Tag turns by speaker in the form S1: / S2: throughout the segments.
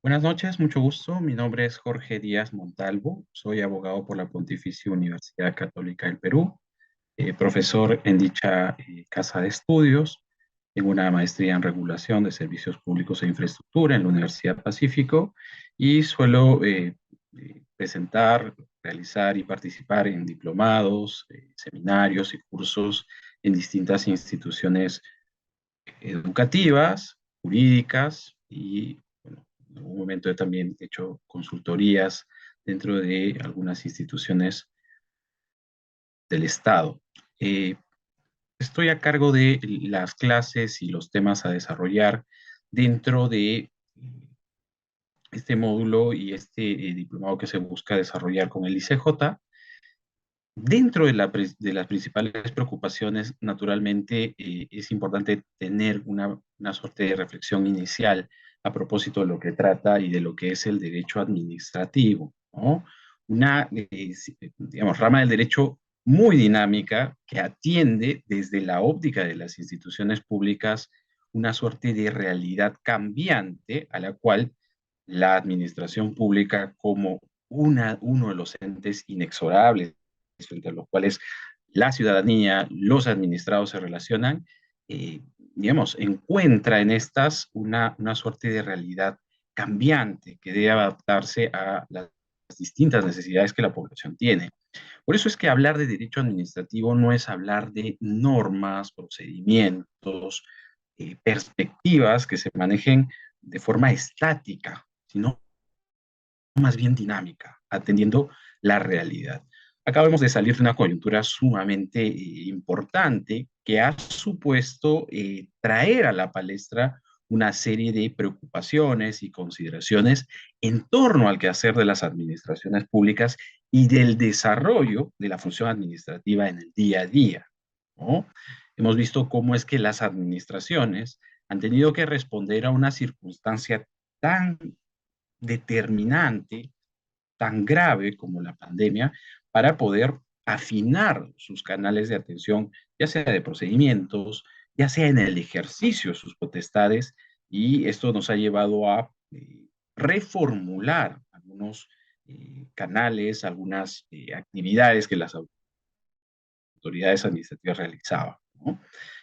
S1: Buenas noches, mucho gusto. Mi nombre es Jorge Díaz Montalvo. Soy abogado por la Pontificia Universidad Católica del Perú, profesor en dicha casa de estudios. Tengo una maestría en regulación de servicios públicos e infraestructura en la Universidad Pacífico y suelo presentar, realizar y participar en diplomados, seminarios y cursos en distintas instituciones educativas, jurídicas y bueno, en algún momento he también hecho consultorías dentro de algunas instituciones del Estado. Eh, Estoy a cargo de las clases y los temas a desarrollar dentro de este módulo y este diplomado que se busca desarrollar con el ICJ. Dentro de las principales preocupaciones, naturalmente, es importante tener una suerte de reflexión inicial a propósito de lo que trata y de lo que es el derecho administrativo, ¿no? Una, digamos, rama del derecho muy dinámica que atiende desde la óptica de las instituciones públicas una suerte de realidad cambiante a la cual la administración pública como uno de los entes inexorables frente a los cuales la ciudadanía, los administrados se relacionan, digamos, encuentra en estas una suerte de realidad cambiante que debe adaptarse a las distintas necesidades que la población tiene. Por eso es que hablar de derecho administrativo no es hablar de normas, procedimientos, perspectivas que se manejen de forma estática, sino más bien dinámica, atendiendo la realidad. Acabamos de salir de una coyuntura sumamente importante que ha supuesto traer a la palestra una serie de preocupaciones y consideraciones en torno al quehacer de las administraciones públicas y del desarrollo de la función administrativa en el día a día, ¿no? Hemos visto cómo es que las administraciones han tenido que responder a una circunstancia tan determinante, tan grave como la pandemia, para poder afinar sus canales de atención, ya sea de procedimientos, ya sea en el ejercicio de sus potestades, y esto nos ha llevado a reformular algunos canales, algunas actividades que las autoridades administrativas realizaban, ¿no?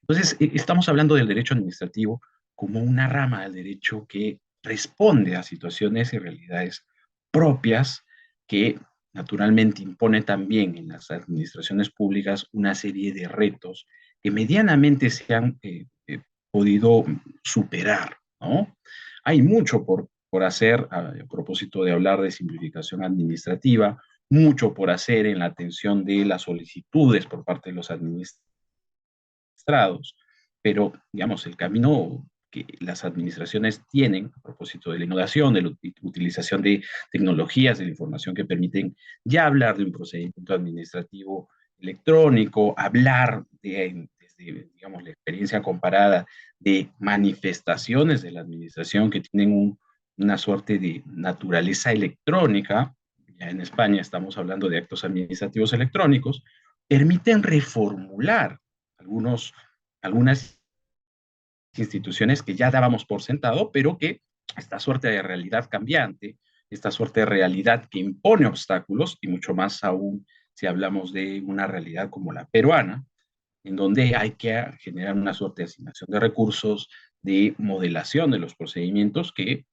S1: Entonces, estamos hablando del derecho administrativo como una rama del derecho que responde a situaciones y realidades propias que naturalmente impone también en las administraciones públicas una serie de retos que medianamente se han podido superar, ¿no? Hay mucho por hacer a propósito de hablar de simplificación administrativa, mucho por hacer en la atención de las solicitudes por parte de los administrados, pero digamos, el camino que las administraciones tienen a propósito de la innovación, de la utilización de tecnologías de la información que permiten ya hablar de un procedimiento administrativo electrónico, hablar de, desde, digamos, la experiencia comparada de manifestaciones de la administración que tienen una suerte de naturaleza electrónica. Ya en España estamos hablando de actos administrativos electrónicos, permiten reformular algunas instituciones que ya dábamos por sentado, pero que esta suerte de realidad cambiante, esta suerte de realidad que impone obstáculos, y mucho más aún si hablamos de una realidad como la peruana, en donde hay que generar una suerte de asignación de recursos, de modelación de los procedimientos que,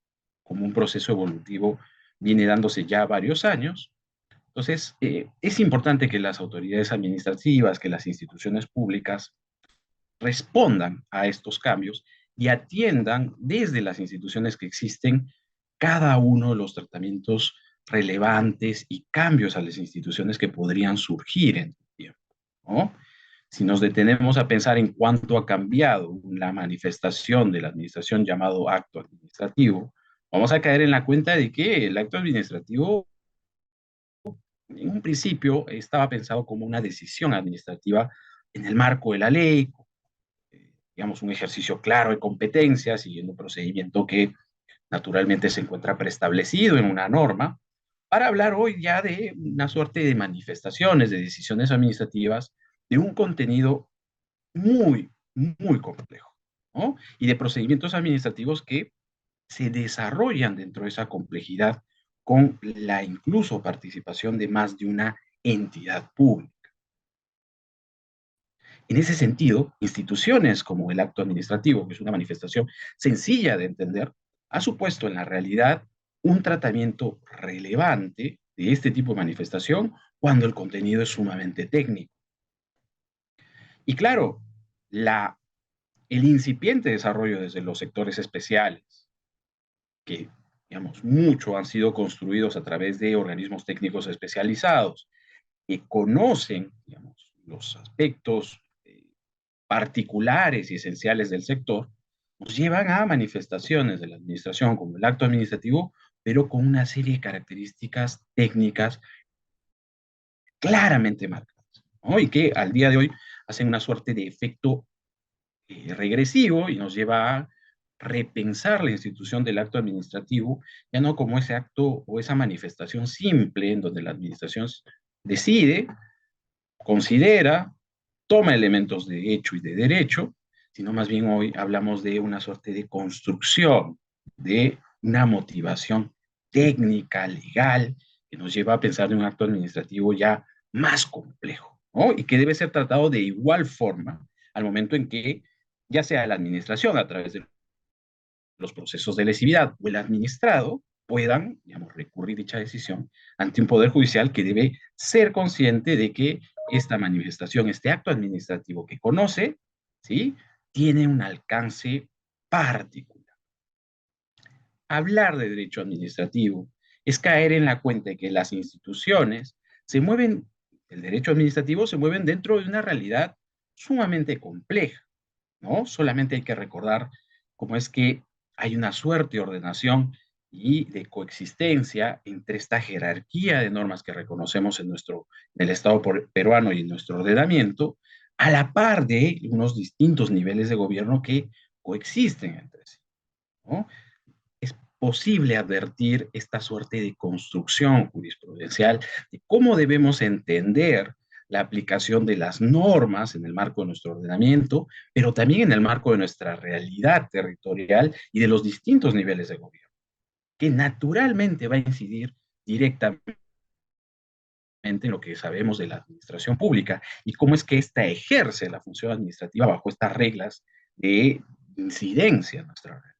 S1: como un proceso evolutivo, viene dándose ya varios años. Entonces, es importante que las autoridades administrativas, que las instituciones públicas respondan a estos cambios y atiendan desde las instituciones que existen cada uno de los tratamientos relevantes y cambios a las instituciones que podrían surgir en el tiempo, ¿no? Si nos detenemos a pensar en cuánto ha cambiado la manifestación de la administración llamado acto administrativo, vamos a caer en la cuenta de que el acto administrativo en un principio estaba pensado como una decisión administrativa en el marco de la ley, digamos, un ejercicio claro de competencia, siguiendo un procedimiento que naturalmente se encuentra preestablecido en una norma, para hablar hoy ya de una suerte de manifestaciones, de decisiones administrativas, de un contenido muy, muy complejo, ¿no? Y de procedimientos administrativos que se desarrollan dentro de esa complejidad con la incluso participación de más de una entidad pública. En ese sentido, instituciones como el acto administrativo, que es una manifestación sencilla de entender, ha supuesto en la realidad un tratamiento relevante de este tipo de manifestación cuando el contenido es sumamente técnico. Y claro, el incipiente desarrollo desde los sectores especiales, que digamos, mucho han sido construidos a través de organismos técnicos especializados, que conocen digamos, los aspectos particulares y esenciales del sector, nos llevan a manifestaciones de la administración como el acto administrativo, pero con una serie de características técnicas claramente marcadas, ¿no? Y que al día de hoy hacen una suerte de efecto regresivo y nos lleva a repensar la institución del acto administrativo, ya no como ese acto o esa manifestación simple en donde la administración decide, considera, toma elementos de hecho y de derecho, sino más bien hoy hablamos de una suerte de construcción, de una motivación técnica, legal, que nos lleva a pensar en un acto administrativo ya más complejo, ¿no? Y que debe ser tratado de igual forma al momento en que ya sea la administración a través de los procesos de lesividad o el administrado puedan, digamos, recurrir dicha decisión ante un poder judicial que debe ser consciente de que esta manifestación, este acto administrativo que conoce, ¿sí? Tiene un alcance particular. Hablar de derecho administrativo es caer en la cuenta de que las instituciones se mueven, el derecho administrativo se mueven dentro de una realidad sumamente compleja, ¿no? Solamente hay que recordar cómo es que hay una suerte de ordenación y de coexistencia entre esta jerarquía de normas que reconocemos en el Estado peruano y en nuestro ordenamiento, a la par de unos distintos niveles de gobierno que coexisten entre sí, ¿no? Es posible advertir esta suerte de construcción jurisprudencial de cómo debemos entender la aplicación de las normas en el marco de nuestro ordenamiento, pero también en el marco de nuestra realidad territorial y de los distintos niveles de gobierno, que naturalmente va a incidir directamente en lo que sabemos de la administración pública y cómo es que ésta ejerce la función administrativa bajo estas reglas de incidencia en nuestra realidad.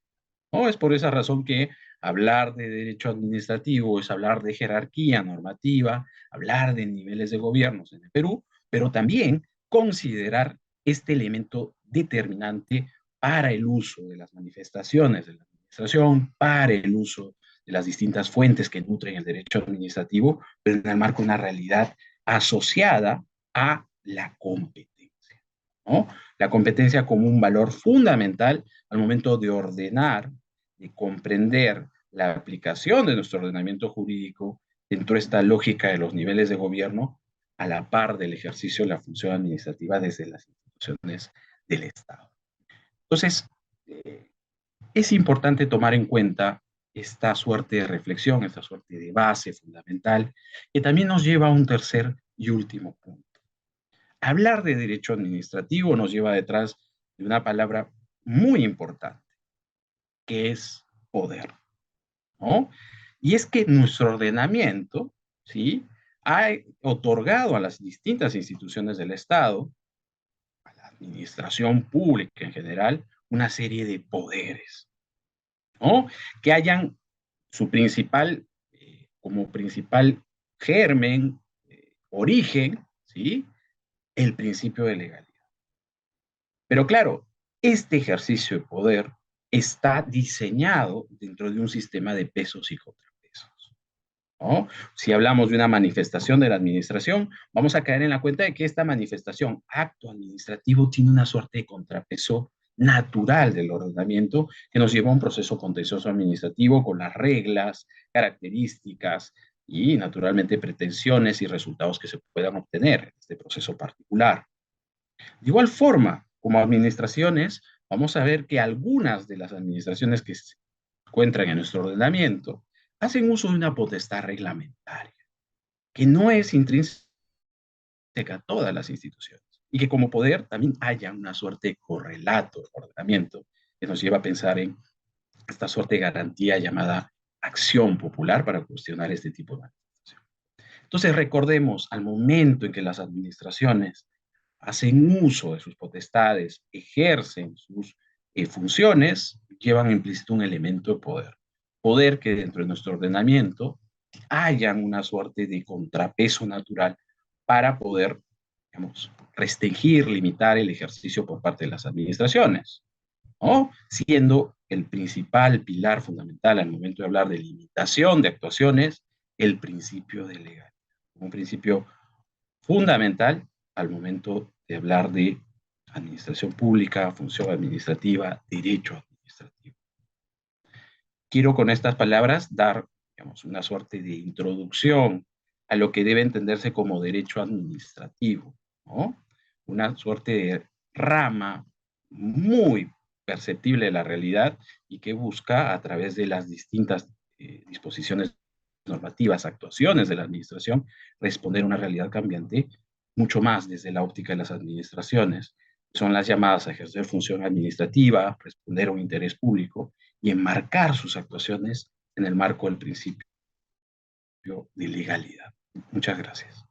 S1: ¿No? Es por esa razón que hablar de derecho administrativo es hablar de jerarquía normativa, hablar de niveles de gobiernos en el Perú, pero también considerar este elemento determinante para el uso de las manifestaciones de la administración, para el uso de las distintas fuentes que nutren el derecho administrativo, pero en el marco de una realidad asociada a la competencia, ¿no? La competencia como un valor fundamental al momento de ordenar, de comprender la aplicación de nuestro ordenamiento jurídico dentro de esta lógica de los niveles de gobierno a la par del ejercicio de la función administrativa desde las instituciones del Estado. Entonces, es importante tomar en cuenta esta suerte de reflexión, esta suerte de base fundamental, que también nos lleva a un tercer y último punto. Hablar de derecho administrativo nos lleva detrás de una palabra muy importante, que es poder, ¿no? Y es que nuestro ordenamiento, ¿sí? Ha otorgado a las distintas instituciones del Estado, a la administración pública en general, una serie de poderes, ¿no? Que hayan su principal, como principal germen, origen, ¿sí? El principio de legalidad. Pero claro, este ejercicio de poder está diseñado dentro de un sistema de pesos y contrapesos, ¿no? Si hablamos de una manifestación de la administración, vamos a caer en la cuenta de que esta manifestación, acto administrativo, tiene una suerte de contrapeso natural del ordenamiento que nos lleva a un proceso contencioso administrativo con las reglas, características y naturalmente pretensiones y resultados que se puedan obtener en este proceso particular. De igual forma, como administraciones, vamos a ver que algunas de las administraciones que se encuentran en nuestro ordenamiento hacen uso de una potestad reglamentaria, que no es intrínseca a todas las instituciones, y que como poder también haya una suerte de correlato de ordenamiento que nos lleva a pensar en esta suerte de garantía llamada acción popular para cuestionar este tipo de administración. Entonces recordemos, al momento en que las administraciones hacen uso de sus potestades, ejercen sus funciones, llevan implícito un elemento de poder. Poder que dentro de nuestro ordenamiento hayan una suerte de contrapeso natural para poder, digamos, restringir, limitar el ejercicio por parte de las administraciones, ¿no? Siendo el principal pilar fundamental al momento de hablar de limitación de actuaciones el principio de legalidad, un principio fundamental al momento de hablar de administración pública, función administrativa, derecho administrativo. Quiero con estas palabras dar, digamos, una suerte de introducción a lo que debe entenderse como derecho administrativo, ¿no? Una suerte de rama muy perceptible de la realidad y que busca a través de las distintas disposiciones normativas, actuaciones de la administración, responder a una realidad cambiante mucho más desde la óptica de las administraciones. Son las llamadas a ejercer función administrativa, responder a un interés público y enmarcar sus actuaciones en el marco del principio de legalidad. Muchas gracias.